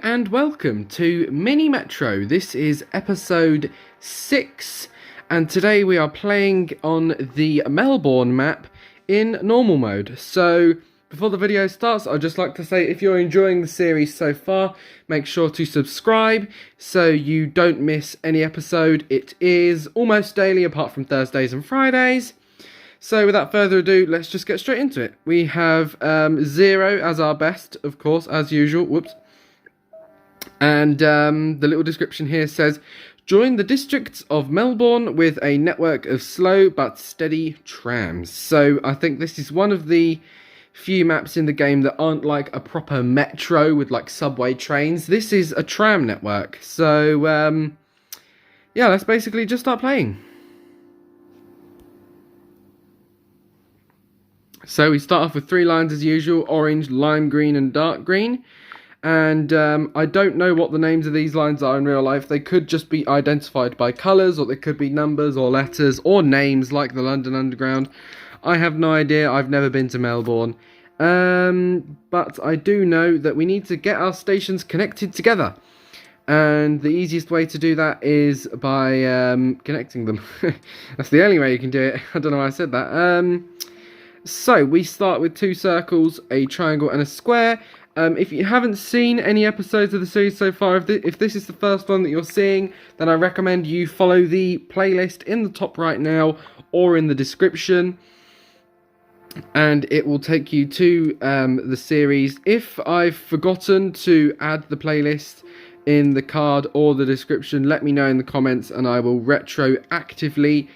and welcome to Mini Metro. This is episode 6 and today we are playing on the Melbourne map in normal mode. So before the video starts, I'd just like to say if you're enjoying the series so far, make sure to subscribe so you don't miss any episode. It is almost daily apart from Thursdays and Fridays. So without further ado, let's just get straight into it. We have 0 as our best, of course, as usual. Whoops. And the little description here says, join the districts of Melbourne with a network of slow but steady trams. So I think this is one of the few maps in the game that aren't like a proper metro with like subway trains. This is a tram network. So yeah, let's basically just start playing. So we start off with 3 lines as usual: orange, lime green and dark green. And I don't know what the names of these lines are in real life. They could just be identified by colours, or they could be numbers or letters or names like the London Underground. I have no idea. I've never been to Melbourne. But I do know that we need to get our stations connected together. And the easiest way to do that is by connecting them. That's the only way you can do it. I don't know why I said that. So we start with 2 circles, a triangle and a square. If you haven't seen any episodes of the series so far, if this is the first one that you're seeing, then I recommend you follow the playlist in the top right now or in the description. And it will take you to the series. If I've forgotten to add the playlist in the card or the description, let me know in the comments and I will retroactively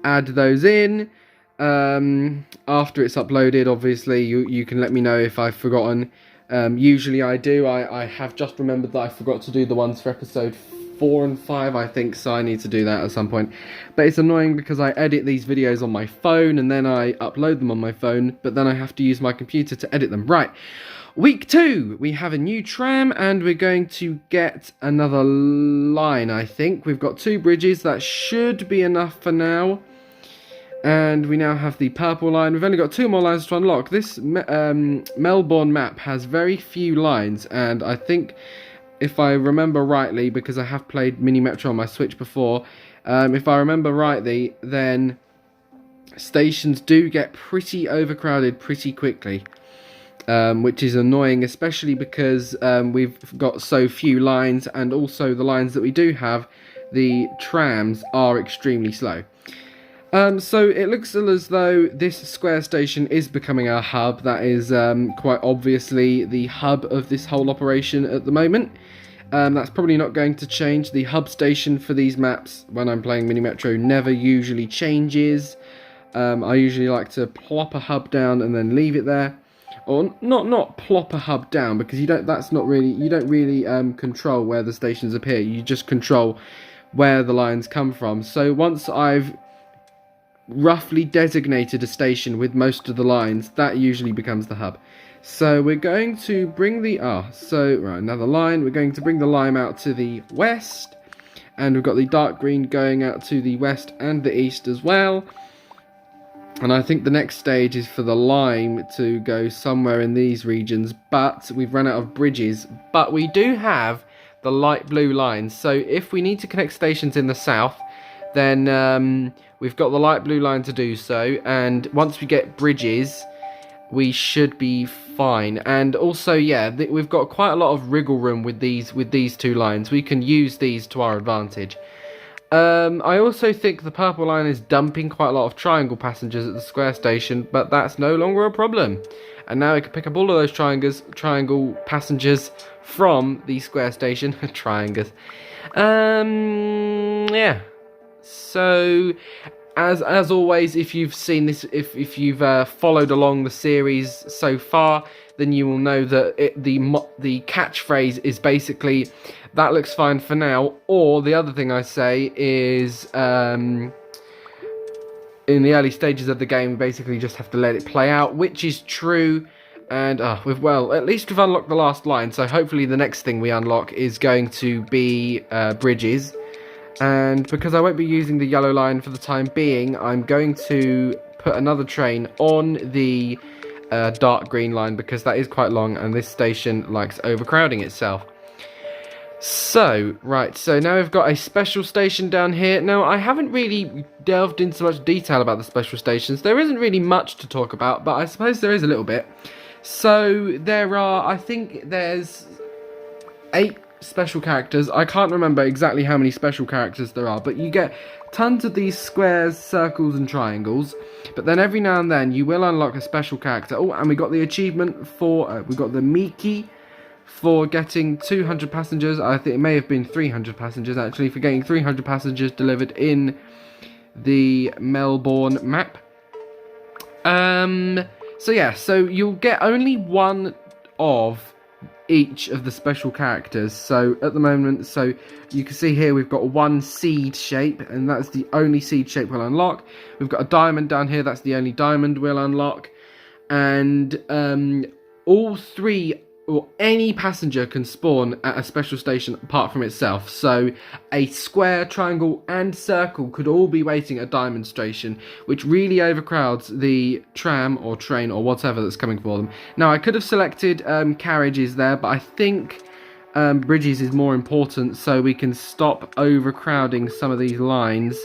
add those in. After it's uploaded, obviously, you can let me know if I've forgotten. Usually I do. I have just remembered that I forgot to do the ones for episode 4 and 5, I think, so I need to do that at some point. But it's annoying because I edit these videos on my phone and then I upload them on my phone, but then I have to use my computer to edit them. Right, week 2, we have a new tram and we're going to get another line, I think. We've got 2 bridges, that should be enough for now. And we now have the purple line. We've only got 2 more lines to unlock. This Melbourne map has very few lines, and I think, if I remember rightly, because I have played Mini Metro on my Switch before, if I remember rightly, then stations do get pretty overcrowded pretty quickly, which is annoying, especially because we've got so few lines, and also the lines that we do have, the trams are extremely slow. So it looks as though this square station is becoming our hub. That is quite obviously the hub of this whole operation at the moment. That's probably not going to change. The hub station for these maps, when I'm playing Mini Metro, never usually changes. I usually like to plop a hub down and then leave it there. Or not plop a hub down, because you don't really control where the stations appear. You just control where the lines come from. So once I've roughly designated a station with most of the lines, that usually becomes the hub. So we're going to bring the right, another line. We're going to bring the lime out to the west, and we've got the dark green going out to the west and the east as well. And I think the next stage is for the lime to go somewhere in these regions, but we've run out of bridges. But we do have the light blue lines, so if we need to connect stations in the south, then we've got the light blue line to do so, and once we get bridges, we should be fine. And also, yeah, we've got quite a lot of wriggle room with these 2 lines. We can use these to our advantage. I also think the purple line is dumping quite a lot of triangle passengers at the square station, but that's no longer a problem. And now we can pick up all of those triangle passengers from the square station. Triangles. Yeah. So, as always, if you've seen this, if you've followed along the series so far, then you will know that the catchphrase is basically, that looks fine for now, or the other thing I say is, in the early stages of the game, we basically just have to let it play out, which is true. And well, at least we've unlocked the last line, so hopefully the next thing we unlock is going to be bridges. And because I won't be using the yellow line for the time being, I'm going to put another train on the dark green line, because that is quite long and this station likes overcrowding itself. So, right, so now we've got a special station down here. Now, I haven't really delved into much detail about the special stations. There isn't really much to talk about, but I suppose there is a little bit. So, there are, I think there's 8 special characters. I can't remember exactly how many special characters there are, but you get tons of these squares, circles, and triangles. But then every now and then, you will unlock a special character. Oh, and we got the achievement for, we got the Miki for getting 200 passengers. I think it may have been 300 passengers actually, for getting 300 passengers delivered in the Melbourne map. So yeah, so you'll get only one of each of the special characters. So at the moment, so you can see here we've got one seed shape, and that's the only seed shape we'll unlock. We've got a diamond down here, that's the only diamond we'll unlock. And all 3 or any passenger can spawn at a special station apart from itself. So a square, triangle and circle could all be waiting at a diamond station, which really overcrowds the tram or train or whatever that's coming for them. Now I could have selected carriages there, but I think bridges is more important so we can stop overcrowding some of these lines.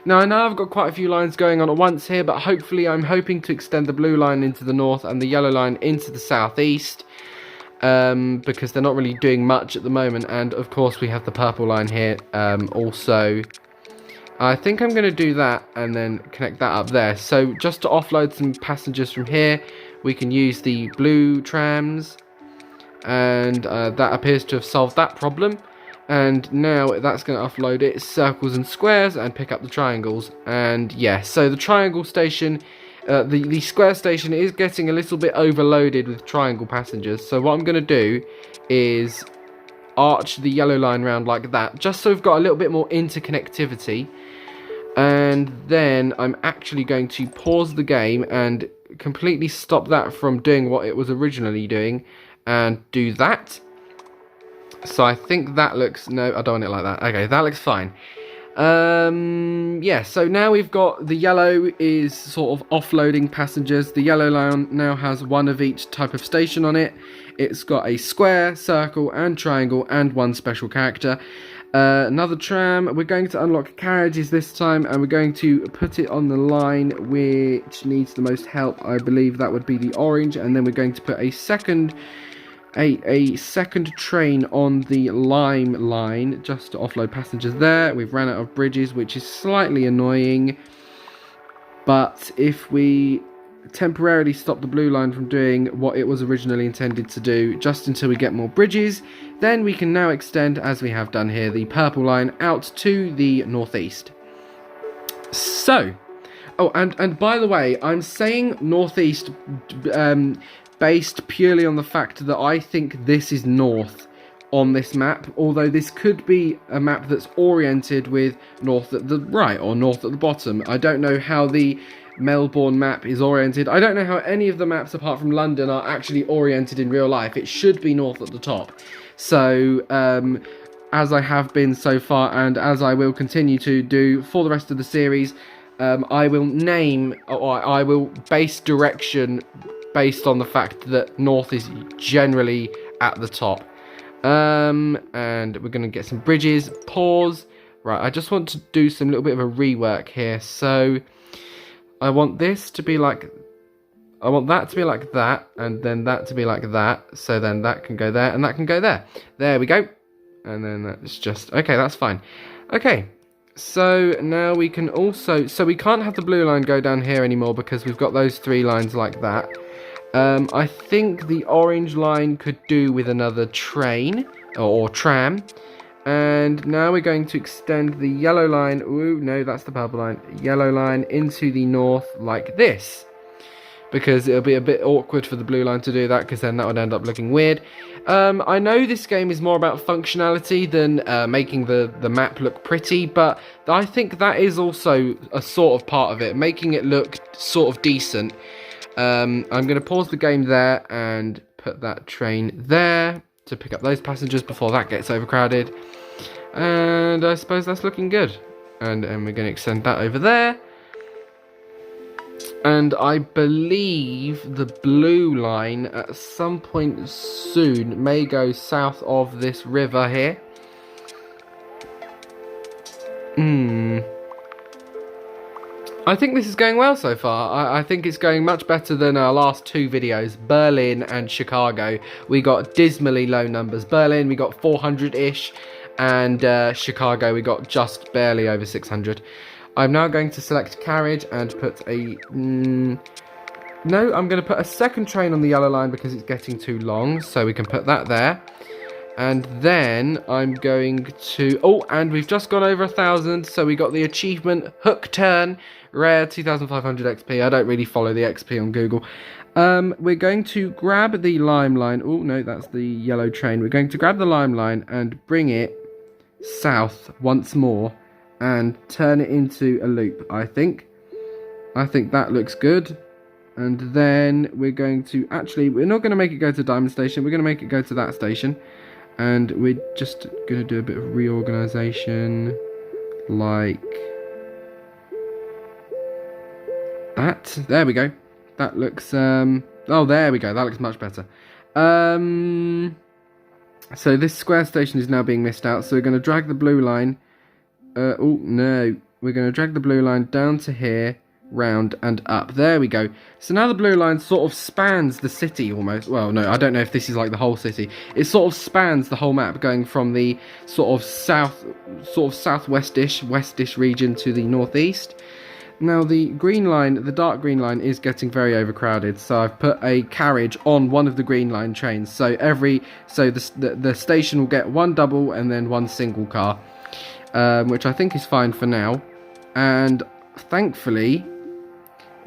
Now, I know I've got quite a few lines going on at once here, but hopefully I'm hoping to extend the blue line into the north and the yellow line into the southeast. Because they're not really doing much at the moment, and of course we have the purple line here also. I think I'm going to do that and then connect that up there. So just to offload some passengers from here, we can use the blue trams, and that appears to have solved that problem. And now that's going to offload its circles and squares and pick up the triangles. And yeah, so the triangle station, the square station is getting a little bit overloaded with triangle passengers. So what I'm going to do is arch the yellow line round like that, just so we've got a little bit more interconnectivity. And then I'm actually going to pause the game and completely stop that from doing what it was originally doing, and do that. So I think that looks, no, I don't want it like that. Okay, that looks fine. Yeah, so now we've got the yellow is sort of offloading passengers. The yellow line now has one of each type of station on it. It's got a square, circle and triangle and one special character. Another tram. We're going to unlock carriages this time, and we're going to put it on the line which needs the most help. I believe that would be the orange, and then we're going to put a second train on the lime line just to offload passengers there. We've ran out of bridges, which is slightly annoying, but if we temporarily stop the blue line from doing what it was originally intended to do just until we get more bridges, then we can now extend, as we have done here, the purple line out to the northeast. So, oh, and by the way, I'm saying northeast based purely on the fact that I think this is north on this map, although this could be a map that's oriented with north at the right or north at the bottom. I don't know how the Melbourne map is oriented. I don't know how any of the maps apart from London are actually oriented in real life. It should be north at the top. So as I have been so far, and as I will continue to do for the rest of the series, I will name, or I will base direction based on the fact that north is generally at the top. And we're going to get some bridges. Pause. Right, I just want to do some little bit of a rework here. So I want this to be like, I want that to be like that, and then that to be like that. So then that can go there, and that can go there. There we go. And then that's just, okay, that's fine. Okay, so now we can also, so we can't have the blue line go down here anymore because we've got those 3 lines like that. I think the orange line could do with another train, or tram. And now we're going to extend the yellow line, ooh, no, that's the purple line, yellow line into the north like this. Because it'll be a bit awkward for the blue line to do that, because then that would end up looking weird. I know this game is more about functionality than making the map look pretty, but I think that is also a sort of part of it, making it look sort of decent. I'm going to pause the game there and put that train there to pick up those passengers before that gets overcrowded. And I suppose that's looking good. And we're going to extend that over there. And I believe the blue line at some point soon may go south of this river here. I think this is going well so far. I think it's going much better than our last two videos, Berlin and Chicago. We got dismally low numbers. Berlin, we got 400-ish, and Chicago, we got just barely over 600. I'm now going to select carriage and put a... no, I'm going to put a second train on the yellow line because it's getting too long, so we can put that there. And then I'm going to... oh, and we've just gone over 1,000, so we got the achievement Hook Turn, rare 2,500 XP. I don't really follow the XP on Google. We're going to grab the lime line. Oh, no, that's the yellow train. We're going to grab the lime line and bring it south once more and turn it into a loop, I think. I think that looks good. And then we're going to... actually, we're not going to make it go to Diamond Station. We're going to make it go to that station. And we're just going to do a bit of reorganization, like that. There we go. That looks, oh, there we go. That looks much better. So this square station is now being missed out. So we're going to drag the blue line. Oh, no. We're going to drag the blue line down to here, round and up. There we go. So now the blue line sort of spans the city almost. Well, no, I don't know if this is like the whole city. It sort of spans the whole map, going from the sort of southwestish, westish region to the northeast. Now the green line, the dark green line, is getting very overcrowded. So I've put a carriage on one of the green line trains. So the station will get one double and then one single car, which I think is fine for now. And thankfully,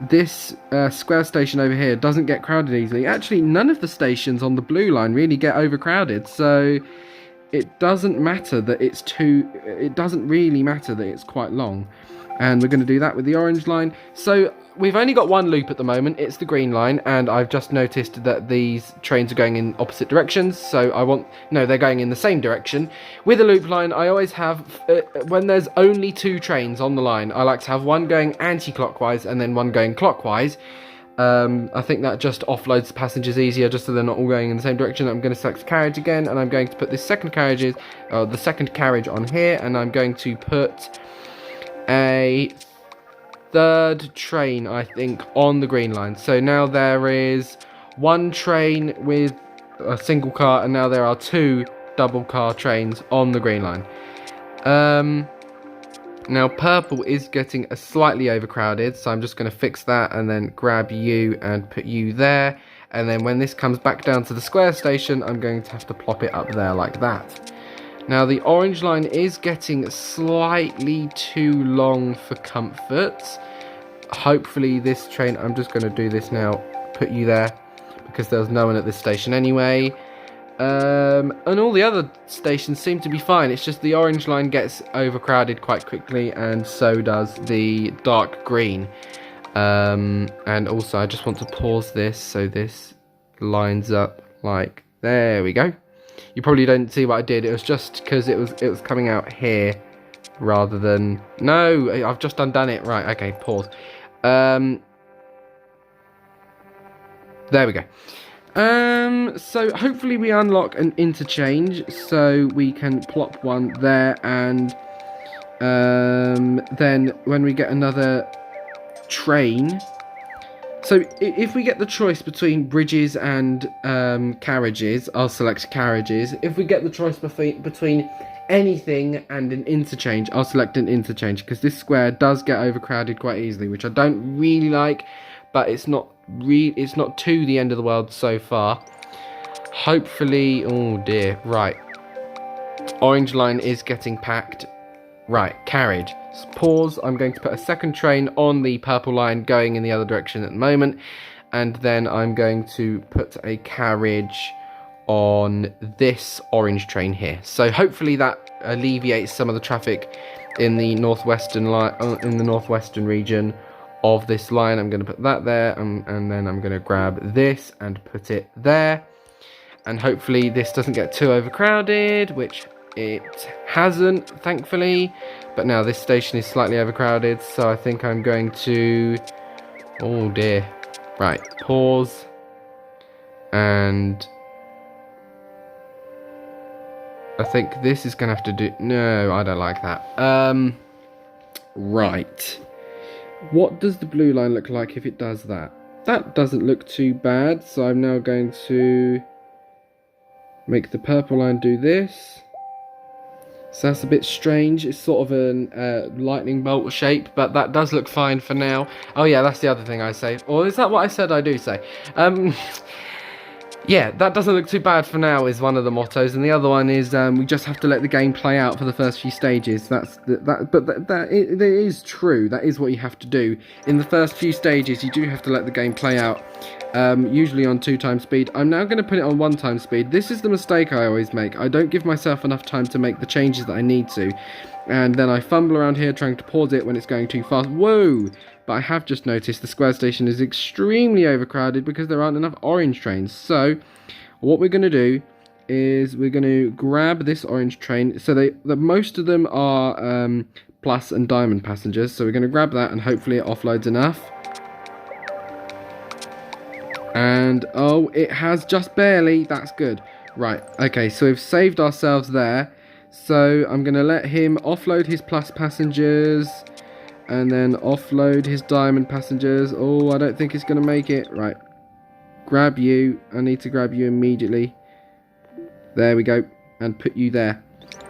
this square station over here doesn't get crowded easily. Actually, none of the stations on the blue line really get overcrowded, so it doesn't matter that it's it doesn't really matter that it's quite long. And we're going to do that with the orange line. So we've only got one loop at the moment. It's the green line, and I've just noticed that these trains are going in opposite directions. So they're going in the same direction. With a loop line, I always have, when there's only two trains on the line, I like to have one going anti-clockwise and then one going clockwise. I think that just offloads the passengers easier, just so they're not all going in the same direction. I'm going to select carriage again, and I'm going to put this the second carriage on here, and I'm going to put a third train, I think, on the green line. So now there is one train with a single car, and now there are two double car trains on the green line. Now purple is getting slightly overcrowded, so I'm just going to fix that and then grab you and put you there. And then when this comes back down to the square station, I'm going to have to plop it up there like that. Now the orange line is getting slightly too long for comfort. Hopefully this train, I'm just going to do this now, put you there, because there's no one at this station anyway. And all the other stations seem to be fine. It's just the orange line gets overcrowded quite quickly, and so does the dark green. And also I just want to pause this so this lines up like, there we go. You probably don't see what I did. It was just because it was coming out here rather than... no, I've just undone it. Right, okay, pause. There we go. So hopefully we unlock an interchange, so we can plop one there, and then when we get another train... so if we get the choice between bridges and carriages, I'll select carriages. If we get the choice between anything and an interchange, I'll select an interchange, because this square does get overcrowded quite easily, which I don't really like, but it's not to the end of the world so far. Hopefully, oh dear, right. Orange line is getting packed. Right, carriage. Pause. I'm going to put a second train on the purple line going in the other direction at the moment, and then I'm going to put a carriage on this orange train here. So hopefully that alleviates some of the traffic in the northwestern region of this line. I'm going to put that there, and then I'm going to grab this and put it there, and hopefully this doesn't get too overcrowded, which it hasn't, thankfully. But now this station is slightly overcrowded, so I think I'm going to... oh dear. Right, pause. And I think this is going to have to do... no, I don't like that. Right. What does the blue line look like if it does that? That doesn't look too bad, so I'm now going to make the purple line do this. So that's a bit strange. It's sort of a lightning bolt shape, but that does look fine for now. Oh yeah, that's the other thing I say. Or is that what I said I do say? Yeah, that doesn't look too bad for now is one of the mottos, and the other one is we just have to let the game play out for the first few stages. That is true. That is what you have to do in the first few stages. You do have to let the game play out, usually on 2x speed. I'm now going to put it on 1x speed. This is the mistake I always make. I don't give myself enough time to make the changes that I need to, and then I fumble around here trying to pause it when it's going too fast. Whoa! But I have just noticed the square station is extremely overcrowded because there aren't enough orange trains. So what we're going to do is we're going to grab this orange train. So most of them are plus and diamond passengers. So we're going to grab that and hopefully it offloads enough. And oh, it has just barely. That's good. Right. Okay, so we've saved ourselves there. So I'm going to let him offload his plus passengers. And then offload his diamond passengers. Oh, I don't think it's going to make it. Right. Grab you. I need to grab you immediately. There we go. And put you there.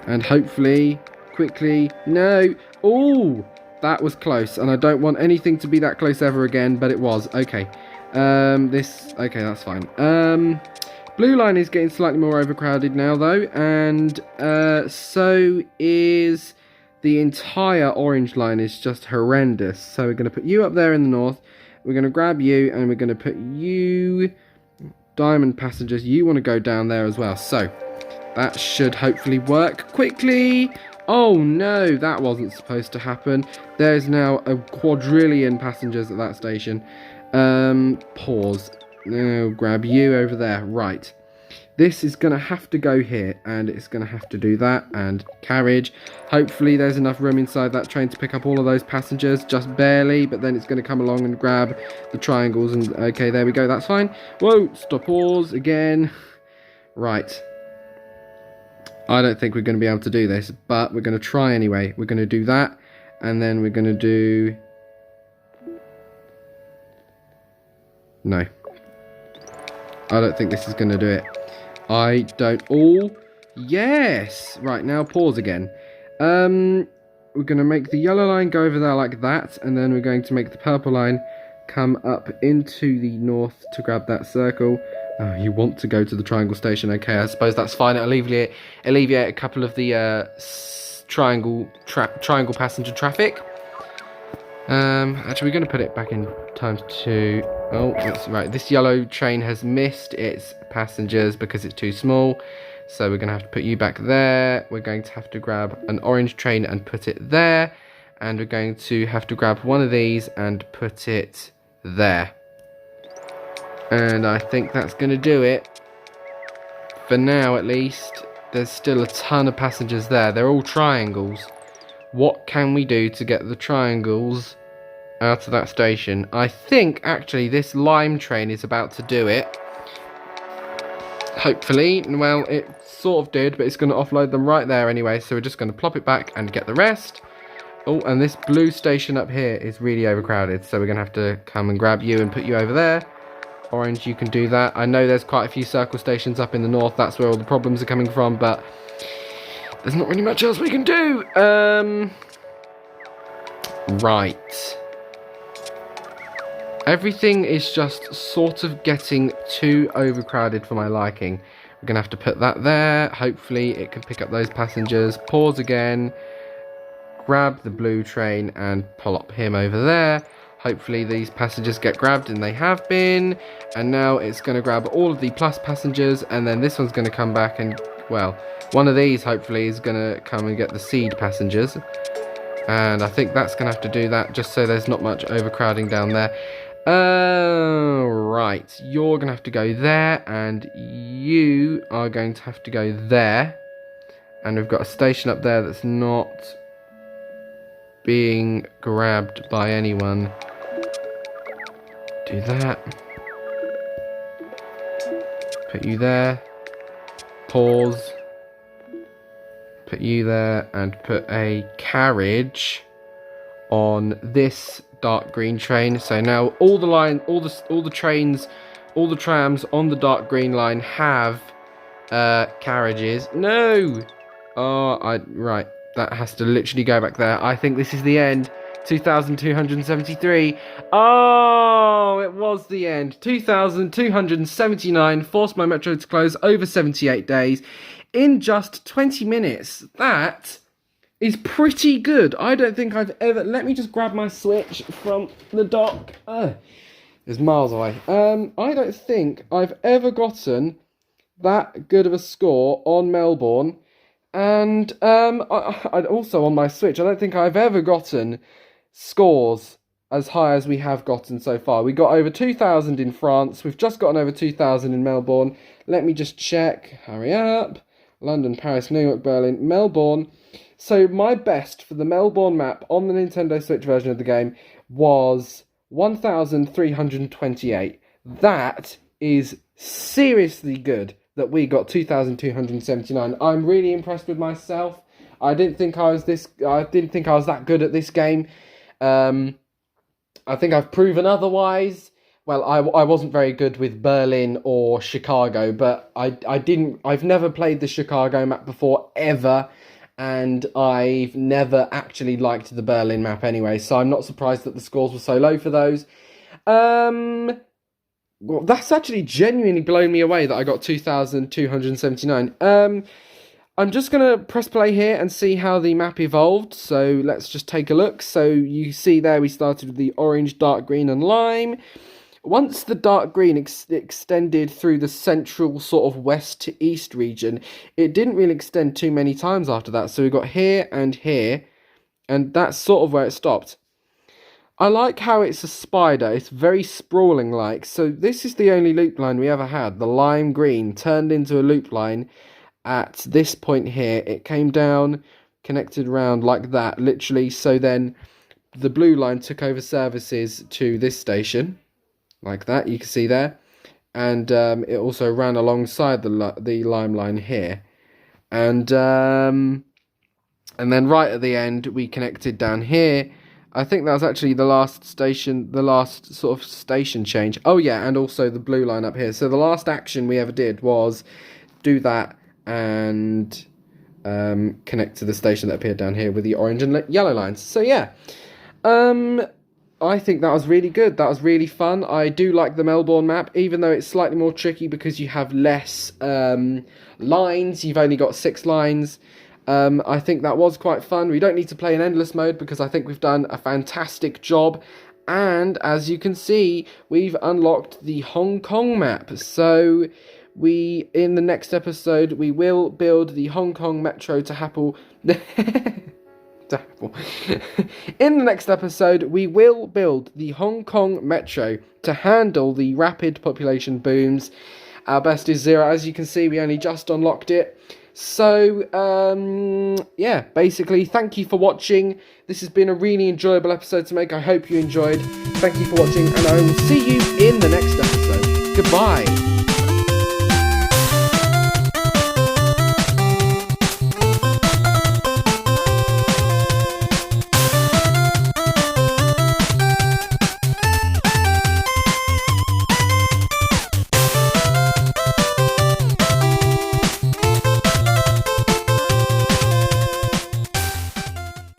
And hopefully, quickly. No. Oh, that was close. And I don't want anything to be that close ever again. But it was. Okay. Okay, that's fine. Blue line is getting slightly more overcrowded now, though. And so is... the entire orange line is just horrendous. So we're going to put you up there in the north. We're going to grab you and we're going to put you... diamond passengers. You want to go down there as well. So that should hopefully work quickly. Oh no, that wasn't supposed to happen. There's now a quadrillion passengers at that station. Pause. Now grab you over there. Right. This is going to have to go here, and it's going to have to do that, and carriage. Hopefully there's enough room inside that train to pick up all of those passengers, just barely, but then it's going to come along and grab the triangles, and okay, there we go, that's fine. Whoa, stop, pause, again. Right. I don't think we're going to be able to do this, but we're going to try anyway. We're going to do that, and then we're going to do... No. I don't think this is going to do it. I don't... Oh, yes! Right, now pause again. We're going to make the yellow line go over there like that, and then we're going to make the purple line come up into the north to grab that circle. Oh, you want to go to the triangle station. Okay, I suppose that's fine. It'll alleviate a couple of the triangle passenger traffic. Actually, we're going to put it back in ×2. Oh, that's right. This yellow train has missed its passengers because it's too small. So we're going to have to put you back there. We're going to have to grab an orange train and put it there. And we're going to have to grab one of these and put it there. And I think that's going to do it. For now, at least. There's still a ton of passengers there. They're all triangles. What can we do to get the triangles out of that station? I think actually this lime train is about to do it. Hopefully. Well, it sort of did, but it's going to offload them right there anyway, so we're just going to plop it back and get the rest. Oh, and this blue station up here is really overcrowded, so we're going to have to come and grab you and put you over there. Orange, you can do that. I know there's quite a few circle stations up in the north, that's where all the problems are coming from, but there's not really much else we can do. Right. Everything is just sort of getting too overcrowded for my liking. We're going to have to put that there. Hopefully it can pick up those passengers. Pause again. Grab the blue train and plop him over there. Hopefully these passengers get grabbed, and they have been. And now it's going to grab all of the plus passengers, and then this one's going to come back and, well, one of these hopefully is going to come and get the seed passengers. And I think that's going to have to do that just so there's not much overcrowding down there. Right, you're going to have to go there, and you are going to have to go there. And we've got a station up there that's not being grabbed by anyone. Do that. Put you there. Pause. Put you there, and put a carriage on this dark green train. So now all the trains, all the trams on the dark green line have carriages. No! Oh, right. That has to literally go back there. I think this is the end. 2,273. Oh, it was the end. 2,279. Forced my metro to close over 78 days in just 20 minutes. That is pretty good. I don't think I've ever... Let me just grab my Switch from the dock. It's miles away. I don't think I've ever gotten that good of a score on Melbourne. And I also on my Switch, I don't think I've ever gotten scores as high as we have gotten so far. We got over 2,000 in France. We've just gotten over 2,000 in Melbourne. Let me just check. Hurry up. London, Paris, New York, Berlin, Melbourne. So my best for the Melbourne map on the Nintendo Switch version of the game was 1,328. That is seriously good that we got 2,279. I'm really impressed with myself. I didn't think I was that good at this game. I think I've proven otherwise. Well, I wasn't very good with Berlin or Chicago, but I've never played the Chicago map before, ever, and I've never actually liked the Berlin map anyway, so I'm not surprised that the scores were so low for those. Well, that's actually genuinely blown me away that I got 2,279. I'm just going to press play here and see how the map evolved. So let's just take a look. So you see there we started with the orange, dark green and lime. Once the dark green extended through the central sort of west to east region, it didn't really extend too many times after that. So we got here, and that's sort of where it stopped. I like how it's a spider. It's very sprawling like. So this is the only loop line we ever had. The lime green turned into a loop line at this point here. It came down, connected around like that, literally. So then the blue line took over services to this station, like that, you can see there. And it also ran alongside the lime line here. And then right at the end, we connected down here. I think that was actually the last station, the last sort of station change. Oh yeah, and also the blue line up here. So the last action we ever did was do that and connect to the station that appeared down here with the orange and yellow lines. So yeah, I think that was really good. That was really fun. I do like the Melbourne map, even though it's slightly more tricky because you have less lines. You've only got 6 lines. I think that was quite fun. We don't need to play in endless mode because I think we've done a fantastic job. And as you can see, we've unlocked the Hong Kong map. So in the next episode, we will build the Hong Kong Metro to Happel. In the next episode, we will build the Hong Kong Metro to handle the rapid population booms. Our best is 0. As you can see, we only just unlocked it. So, yeah, basically, thank you for watching. This has been a really enjoyable episode to make. I hope you enjoyed. Thank you for watching, and I will see you in the next episode. Goodbye.